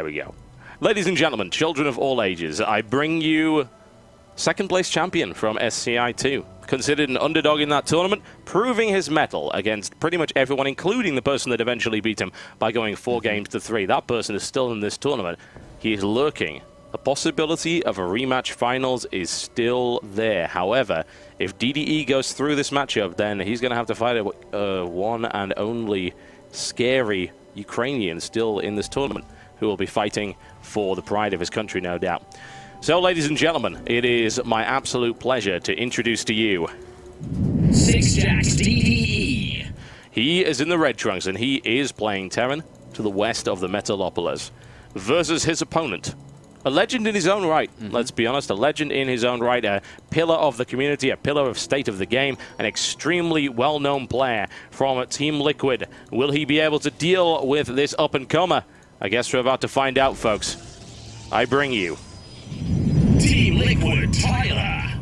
There we go. Ladies and gentlemen, children of all ages, I bring you second place champion from SCi3. Considered an underdog in that tournament, proving his mettle against pretty much everyone, including the person that eventually beat him by going 4 games to 3. That person is still in this tournament. He is lurking. The possibility of a rematch finals is still there. However, if DDE goes through this matchup, then he's going to have to fight a one and only scary Ukrainian still in this tournament, who will be fighting for the pride of his country, no doubt. So, ladies and gentlemen, it is my absolute pleasure to introduce to you SHOUTcraft DDE. He is in the red trunks, and he is playing Terran to the west of the Metalopolis versus his opponent. A legend in his own right, let's be honest, a legend in his own right, a pillar of the community, a pillar of state of the game, an extremely well-known player from Team Liquid. Will he be able to deal with this up-and-comer? I guess we're about to find out, folks. I bring you Team Liquid, Tyler.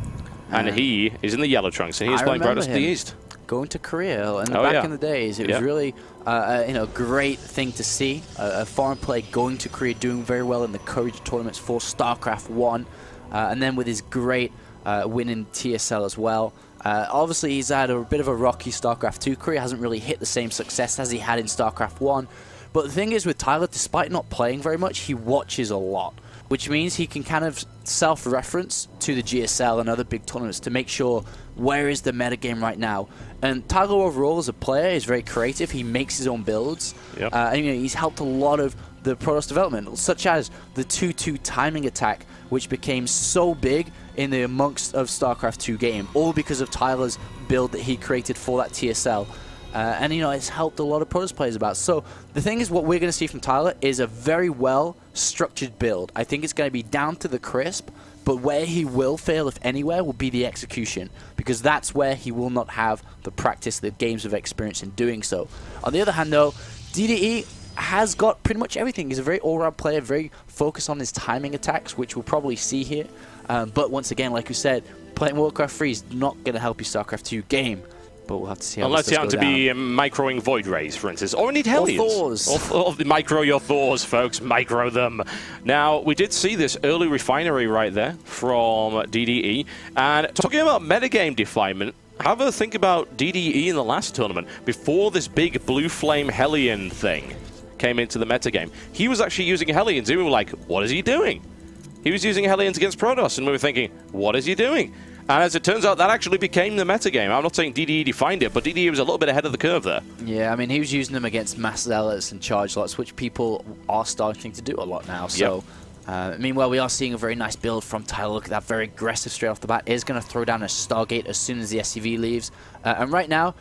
And he is in the yellow trunks, and he is playing Protoss to the east. Going to Korea, and back in the days, it was really a great thing to see. A foreign player going to Korea, doing very well in the Courage tournaments for Starcraft 1, and then with his great win in TSL as well. Obviously, he's had a bit of a rocky Starcraft 2. Korea hasn't really hit the same success as he had in Starcraft 1. But the thing is with Tyler, despite not playing very much, he watches a lot, which means he can kind of self-reference to the GSL and other big tournaments to make sure where is the metagame right now. And Tyler overall as a player is very creative. He makes his own builds. And, he's helped a lot of the Protoss development, such as the 2-2 timing attack, which became so big in the amongst of StarCraft 2 game, all because of Tyler's build that he created for that TSL. And, it's helped a lot of Protoss players about. So, the thing is, what we're going to see from Tyler is a very well-structured build. I think it's going to be down to the crisp, but where he will fail, if anywhere, will be the execution, because that's where he will not have the practice, the games of experience in doing so. On the other hand, though, DDE has got pretty much everything. He's a very all-round player, very focused on his timing attacks, which we'll probably see here. But once again, like you said, playing Warcraft 3 is not going to help your Starcraft 2 game. But we'll have to see how unless you happen to be microing Void Rays, for instance. Or indeed Hellions. Or Thors. Or micro your Thors, folks. Micro them. Now, we did see this early refinery right there from DDE. And talking about metagame definement, have a think about DDE in the last tournament. Before this big Blue Flame Hellion thing came into the metagame, he was actually using Hellions. And we were like, what is he doing? He was using Hellions against Protoss, and we were thinking, what is he doing? And as it turns out, that actually became the metagame. I'm not saying DDE defined it, but DDE was a little bit ahead of the curve there. Yeah, I mean, he was using them against mass zealots and charge lots, which people are starting to do a lot now. So, meanwhile, we are seeing a very nice build from Tyler. Look at that, very aggressive straight off the bat. Is going to throw down a Stargate as soon as the SCV leaves. And right now,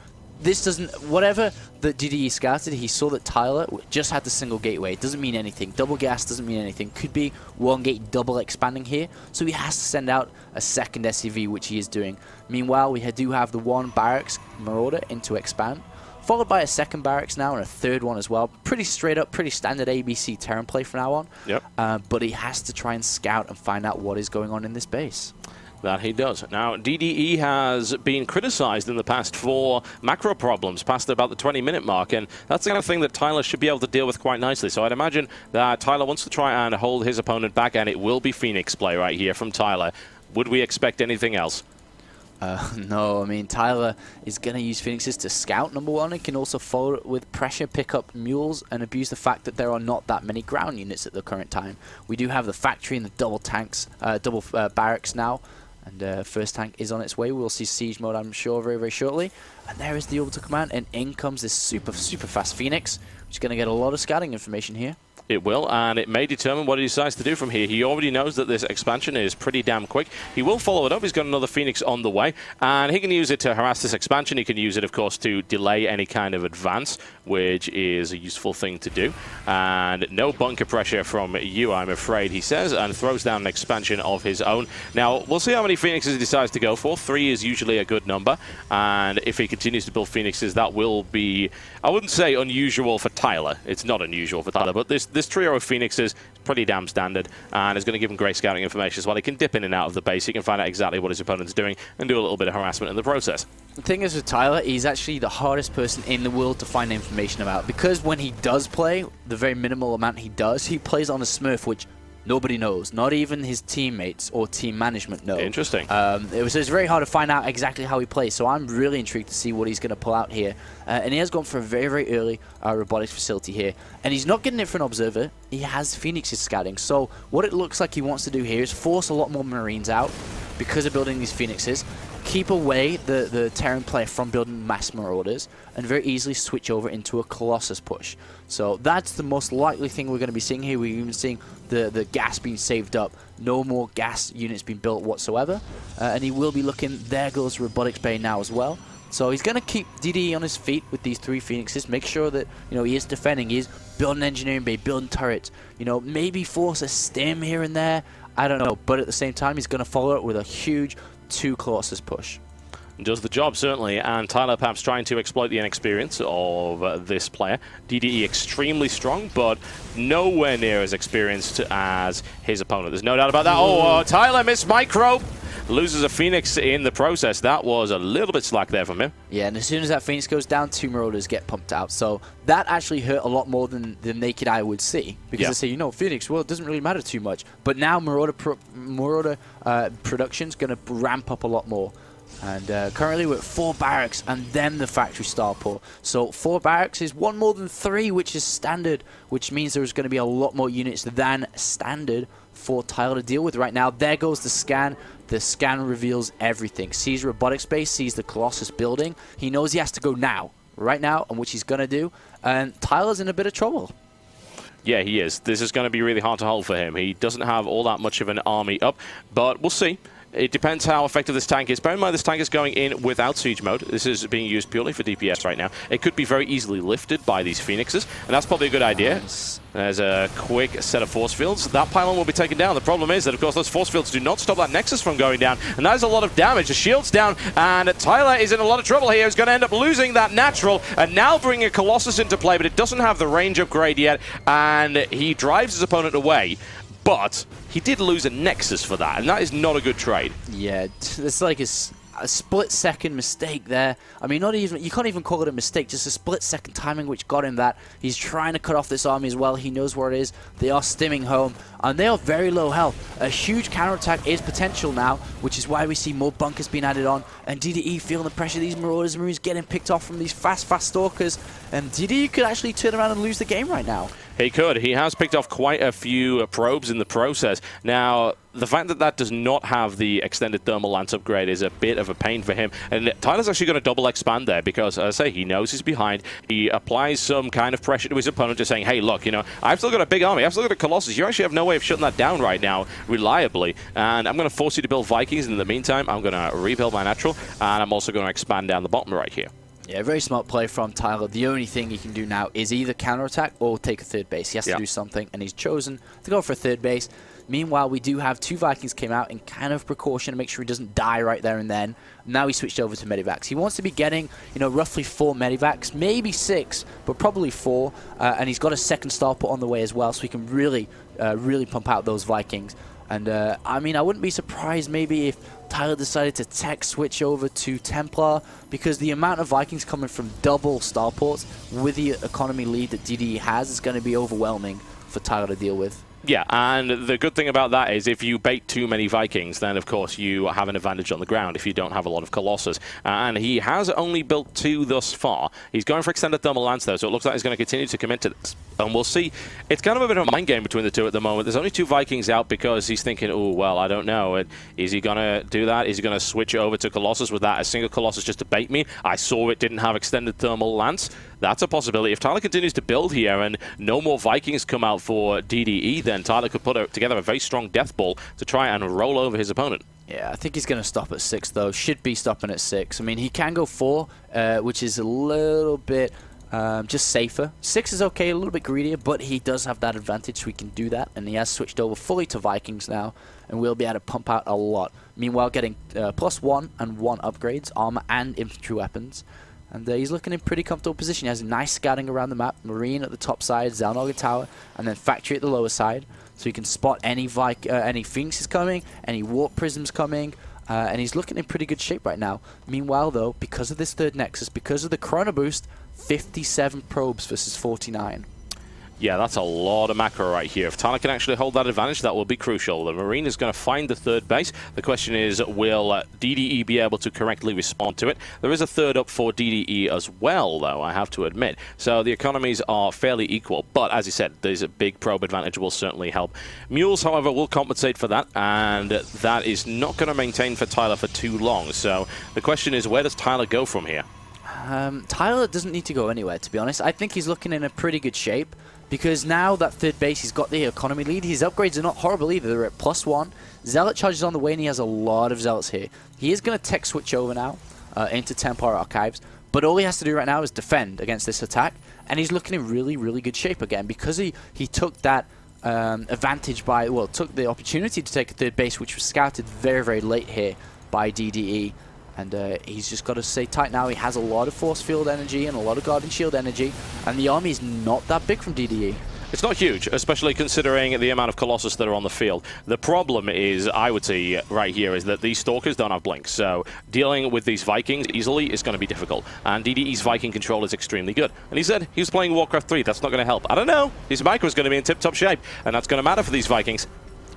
this doesn't, whatever the DDE scouted, he saw that Tyler just had the single gateway. It doesn't mean anything. Double gas doesn't mean anything. Could be one gate double expanding here. So he has to send out a second SCV, which he is doing. Meanwhile, we do have the one barracks Marauder into expand, followed by a second barracks now and a third one as well. Pretty straight up, pretty standard ABC Terran play from now on. But he has to try and scout and find out what is going on in this base. That he does. Now, DDE has been criticized in the past for macro problems past about the 20-minute mark, and that's the kind of thing that Tyler should be able to deal with quite nicely. So I'd imagine that Tyler wants to try and hold his opponent back, and it will be Phoenix play right here from Tyler. Would we expect anything else? No, I mean, Tyler is going to use Phoenixes to scout, number one. He can also follow it with pressure, pick up mules, and abuse the fact that there are not that many ground units at the current time. We do have the factory and the double tanks, double barracks now. And first tank is on its way. We'll see siege mode, I'm sure, very, very shortly. And there is the orbital command, and in comes this super, super fast Phoenix, which is going to get a lot of scouting information here. It will, and it may determine what he decides to do from here. He already knows that this expansion is pretty damn quick. He will follow it up. He's got another Phoenix on the way, and he can use it to harass this expansion. He can use it, of course, to delay any kind of advance, which is a useful thing to do. And no bunker pressure from you, I'm afraid, he says, and throws down an expansion of his own. Now, we'll see how many Phoenixes he decides to go for. 3 is usually a good number, and if he continues to build Phoenixes, that will be, I wouldn't say unusual for Tyler. It's not unusual for Tyler, but this this trio of Phoenixes is pretty damn standard, and is going to give him great scouting information as well. He can dip in and out of the base. He can find out exactly what his opponent's doing and do a little bit of harassment in the process. The thing is with Tyler, he's actually the hardest person in the world to find information about, because when he does play, the very minimal amount he does, he plays on a Smurf, which nobody knows. Not even his teammates or team management know. Interesting. It's very hard to find out exactly how he plays, so I'm really intrigued to see what he's going to pull out here. And he has gone for a very, very early robotics facility here. And he's not getting it for an observer. He has Phoenixes scouting. So what it looks like he wants to do here is force a lot more Marines out because of building these Phoenixes. Keep away the Terran player from building mass Marauders, and very easily switch over into a Colossus push. So that's the most likely thing we're going to be seeing here. We're even seeing the gas being saved up. No more gas units being built whatsoever. And he will be looking, there goes Robotics Bay now as well. So he's going to keep DDE on his feet with these 3 Phoenixes. Make sure that, you know, he is defending. He is building engineering bay, building turrets. You know, maybe force a stim here and there. I don't know. But at the same time, he's going to follow it with a huge 2 Colossus push. Does the job, certainly, and Tyler perhaps trying to exploit the inexperience of this player. DDE extremely strong, but nowhere near as experienced as his opponent. There's no doubt about that. Oh, Tyler missed micro. Loses a Phoenix in the process. That was a little bit slack there from him. Yeah, and as soon as that Phoenix goes down, 2 Marauders get pumped out. So that actually hurt a lot more than the naked eye would see. Because they say, you know, Phoenix, well, it doesn't really matter too much. But now Marauder production's going to ramp up a lot more. And currently we're at 4 barracks and then the factory starport. So 4 barracks is 1 more than 3, which is standard, which means there's going to be a lot more units than standard for Tyler to deal with right now. There goes the scan. The scan reveals everything. Sees robotics base, sees the Colossus building. He knows he has to go now, right now, and which he's going to do. And Tyler's in a bit of trouble. Yeah, he is. This is going to be really hard to hold for him. He doesn't have all that much of an army up, but we'll see. It depends how effective this tank is. Bear in mind, this tank is going in without siege mode. This is being used purely for DPS right now. It could be very easily lifted by these Phoenixes, and that's probably a good idea. Nice. There's a quick set of force fields. That pylon will be taken down. The problem is that, of course, those force fields do not stop that Nexus from going down, and that is a lot of damage. The shield's down, and Tyler is in a lot of trouble here. He's going to end up losing that natural, and now bringing a Colossus into play, but it doesn't have the range upgrade yet, and he drives his opponent away. But he did lose a Nexus for that, and that is not a good trade. Yeah, it's like a split-second mistake there. I mean, not even, you can't even call it a mistake, just a split-second timing which got him that. He's trying to cut off this army as well. He knows where it is. They are stimming home, and they are very low health. A huge counterattack is potential now, which is why we see more bunkers being added on, and DDE feeling the pressure. These Marauders and Marines getting picked off from these fast Stalkers, and DDE could actually turn around and lose the game right now. He could. He has picked off quite a few probes in the process. Now, the fact that that does not have the extended thermal lance upgrade is a bit of a pain for him. And Tyler's actually going to double expand there because, as I say, he knows he's behind. He applies some kind of pressure to his opponent, just saying, hey, look, you know, I've still got a big army. I've still got a Colossus. You actually have no way of shutting that down right now reliably. And I'm going to force you to build Vikings. In the meantime, I'm going to rebuild my natural. And I'm also going to expand down the bottom right here. Yeah, very smart play from Tyler. The only thing he can do now is either counterattack or take a 3rd base. He has to do something, and he's chosen to go for a 3rd base. Meanwhile, we do have 2 Vikings came out in kind of precaution to make sure he doesn't die right there and then. Now he switched over to Medivacs. He wants to be getting, you know, roughly 4 Medivacs, maybe 6, but probably 4. And he's got a 2nd starport on the way as well, so he can really, really pump out those Vikings. And, I mean, I wouldn't be surprised maybe if Tyler decided to tech switch over to Templar, because the amount of Vikings coming from double starports with the economy lead that DDE has is going to be overwhelming for Tyler to deal with. Yeah, and the good thing about that is if you bait too many Vikings, then of course you have an advantage on the ground if you don't have a lot of Colossus. And he has only built 2 thus far. He's going for extended thermal lance though, so it looks like he's going to continue to commit to this. And we'll see. It's kind of a bit of a mind game between the 2 at the moment. There's only 2 Vikings out because he's thinking, oh, well, I don't know. Is he going to do that? Is he going to switch over to Colossus with that? A single Colossus just to bait me? I saw it didn't have extended thermal lance. That's a possibility. If Tyler continues to build here and no more Vikings come out for DDE, then Tyler could put together a very strong death ball to try and roll over his opponent. Yeah, I think he's going to stop at 6, though. Should be stopping at 6. I mean, he can go 4, which is a little bit just safer. 6 is okay, a little bit greedier, but he does have that advantage, so he can do that. And he has switched over fully to Vikings now, and we'll be able to pump out a lot. Meanwhile, getting +1 and 1 upgrades, armor and infantry weapons. And he's looking in pretty comfortable position. He has a nice scouting around the map. Marine at the top side, Xelnoga Tower, and then Factory at the lower side. So he can spot any Phoenixes coming, any Warp Prisms coming, and he's looking in pretty good shape right now. Meanwhile, though, because of this third Nexus, because of the Chrono Boost, 57 probes versus 49. Yeah, that's a lot of macro right here. If Tyler can actually hold that advantage, that will be crucial. The Marine is going to find the third base. The question is, will DDE be able to correctly respond to it? There is a third up for DDE as well, though, I have to admit. So the economies are fairly equal. But as you said, there's a big probe advantage will certainly help. Mules, however, will compensate for that, and that is not going to maintain for Tyler for too long. So the question is, where does Tyler go from here? Tyler doesn't need to go anywhere, to be honest. I think he's looking in a pretty good shape. Because now that third base, he's got the economy lead. His upgrades are not horrible either. They're at +1. Zealot charges on the way, and he has a lot of Zealots here. He is going to tech switch over now into Templar Archives. But all he has to do right now is defend against this attack. And he's looking in really, really good shape again. Because he took that advantage by, well, took the opportunity to take a third base, which was scouted very, very late here by DDE. And he's just got to stay tight now. He has a lot of force field energy and a lot of Guardian Shield energy. And the army is not that big from DDE. It's not huge, especially considering the amount of Colossus that are on the field. The problem is, I would say right here, is that these Stalkers don't have blinks. So dealing with these Vikings easily is going to be difficult. And DDE's Viking control is extremely good. And he said he was playing Warcraft 3. That's not going to help. I don't know. His micro is going to be in tip-top shape. And that's going to matter for these Vikings.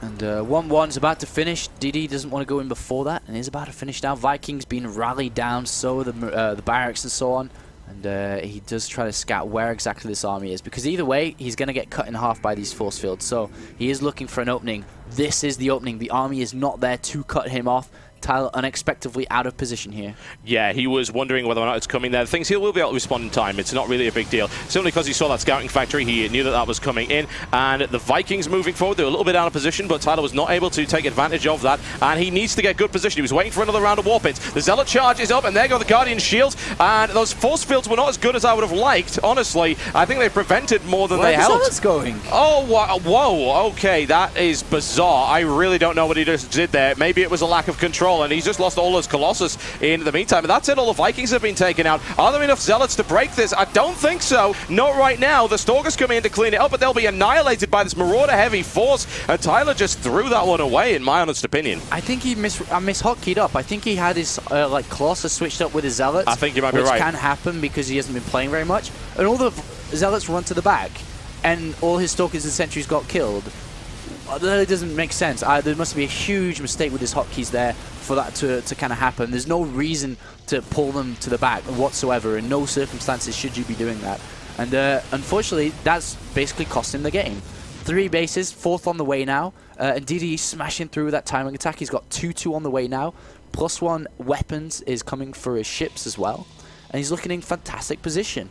And 1-1 is about to finish. DD doesn't want to go in before that, and is about to finish now. Vikings being rallied down, so are the barracks and so on. And he does try to scout where exactly this army is, because either way, he's going to get cut in half by these force fields. So he is looking for an opening. This is the opening. The army is not there to cut him off. Tyler unexpectedly out of position here. Yeah, he was wondering whether or not it's coming there. The thing is, he will be able to respond in time. It's not really a big deal. Simply because he saw that scouting factory, he knew that that was coming in. And the Vikings moving forward, they were a little bit out of position, but Tyler was not able to take advantage of that. And he needs to get good position. He was waiting for another round of Warp Pits. The Zealot charge is up, and there go the Guardian Shields. And those force fields were not as good as I would have liked, honestly. I think they prevented more than they helped. Where's going? Oh, whoa, okay, that is bizarre. I really don't know what he just did there. Maybe it was a lack of control, and he's just lost all his Colossus in the meantime. And that's it, all the Vikings have been taken out. Are there enough Zealots to break this? I don't think so. Not right now. The Stalkers come in to clean it up, but they'll be annihilated by this Marauder-heavy force, and Tyler just threw that one away, in my honest opinion. I think he mishotkeyed up. I think he had his like Colossus switched up with his Zealots. I think you might be right. Which can happen because he hasn't been playing very much. And all the Zealots run to the back, and all his Stalkers and Sentries got killed. That doesn't make sense. There must be a huge mistake with his hotkeys there for that to kind of happen. There's no reason to pull them to the back whatsoever. In no circumstances should you be doing that. And unfortunately, that's basically cost him the game. 3 bases, 4th on the way now. And DDE smashing through that timing attack. He's got 2-2 on the way now. +1 weapons is coming for his ships as well. And he's looking in fantastic position.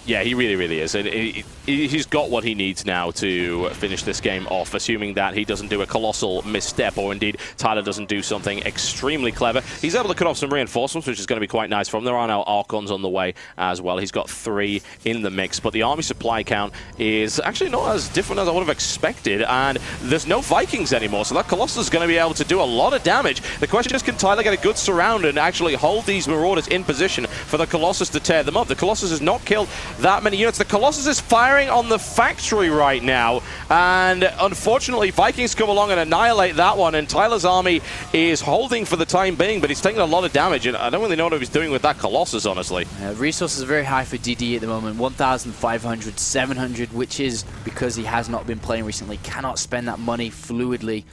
Yeah, he really, really is. And he's got what he needs now to finish this game off, assuming that he doesn't do a colossal misstep, or indeed Tyler doesn't do something extremely clever. He's able to cut off some reinforcements, which is going to be quite nice for him. There are now Archons on the way as well. He's got 3 in the mix, but the army supply count is actually not as different as I would have expected, and there's no Vikings anymore, so that Colossus is going to be able to do a lot of damage. The question is, can Tyler get a good surround and actually hold these Marauders in position for the Colossus to tear them up? The Colossus has not killed that many units. The Colossus is firing on the factory right now, and unfortunately Vikings come along and annihilate that one, and Tyler's army is holding for the time being, but he's taking a lot of damage, and I don't really know what he's doing with that Colossus, honestly. Resources are very high for DDE at the moment, 1,500, 700, which is because he has not been playing recently, cannot spend that money fluidly.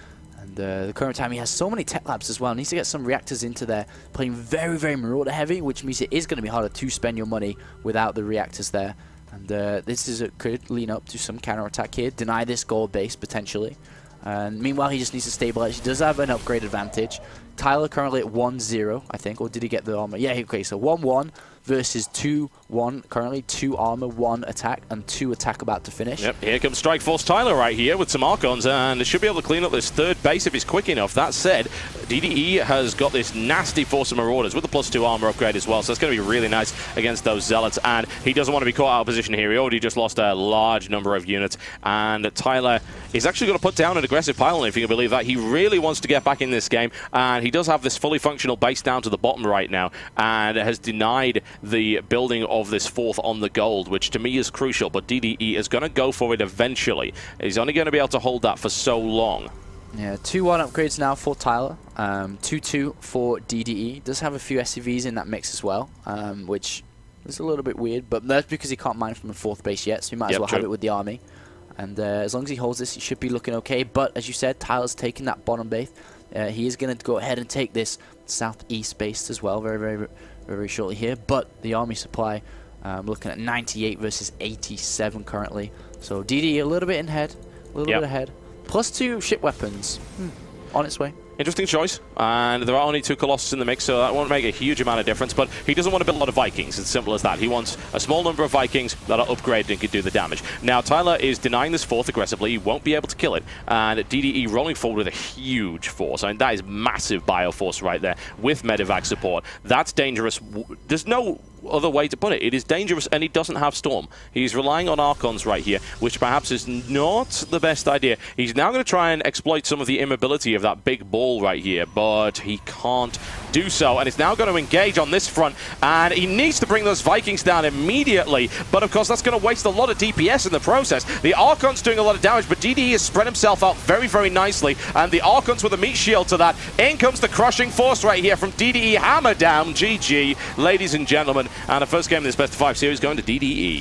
The current time he has so many tech labs as well. Needs to get some reactors into there. Playing very, very Marauder heavy, which means it is going to be harder to spend your money without the reactors there. And this could lean up to some counterattack here. Deny this gold base potentially. And meanwhile, he just needs to stabilize. He does have an upgrade advantage. Tyler currently at 1-0, I think. Or did he get the armor? Yeah, okay, so 1-1 versus 2-1. Currently 2 armor, 1 attack, and 2 attack about to finish. Yep, here comes Strike Force Tyler right here with some Archons, and should be able to clean up this 3rd base if he's quick enough. That said, DDE has got this nasty force of Marauders with the +2 armor upgrade as well, so it's going to be really nice against those Zealots, and he doesn't want to be caught out of position here. He already just lost a large number of units, and Tyler is actually going to put down an aggressive pylon, if you can believe that. He really wants to get back in this game, and he does have this fully functional base down to the bottom right now, and has denied the building of this fourth on the gold, which to me is crucial, but DDE is going to go for it eventually. He's only going to be able to hold that for so long. Yeah, 2-1 upgrades now for Tyler, 2-2 for DDE. Does have a few SCVs in that mix as well, which is a little bit weird, but that's because he can't mine from the fourth base yet, so he might as well have it with the army. And as long as he holds this, he should be looking okay. But as you said, Tyler's taking that bottom base. He is going to go ahead and take this southeast base as well very shortly here. But the army supply, looking at 98 versus 87 currently. So DDE a little bit ahead, a little bit ahead. +2 ship weapons on its way. Interesting choice, and there are only 2 Colossus in the mix, so that won't make a huge amount of difference, but he doesn't want to build a lot of Vikings. It's simple as that. He wants a small number of Vikings that are upgraded and can do the damage. Now, Tyler is denying this fourth aggressively. He won't be able to kill it, and DDE rolling forward with a huge force. I mean, that is massive Bioforce right there with Medivac support. That's dangerous. There's no other way to put it. It is dangerous, and he doesn't have Storm. He's relying on Archons right here, which perhaps is not the best idea. He's now going to try and exploit some of the immobility of that big ball right here, but he can't do so, and it's now going to engage on this front, and he needs to bring those Vikings down immediately, but of course that's going to waste a lot of DPS in the process. The Archon's doing a lot of damage, but DDE has spread himself out very nicely, and the Archons with a meat shield to that. In comes the crushing force right here from DDE. Hammer down, GG, ladies and gentlemen. And the first game of this best of 5 series going to DDE.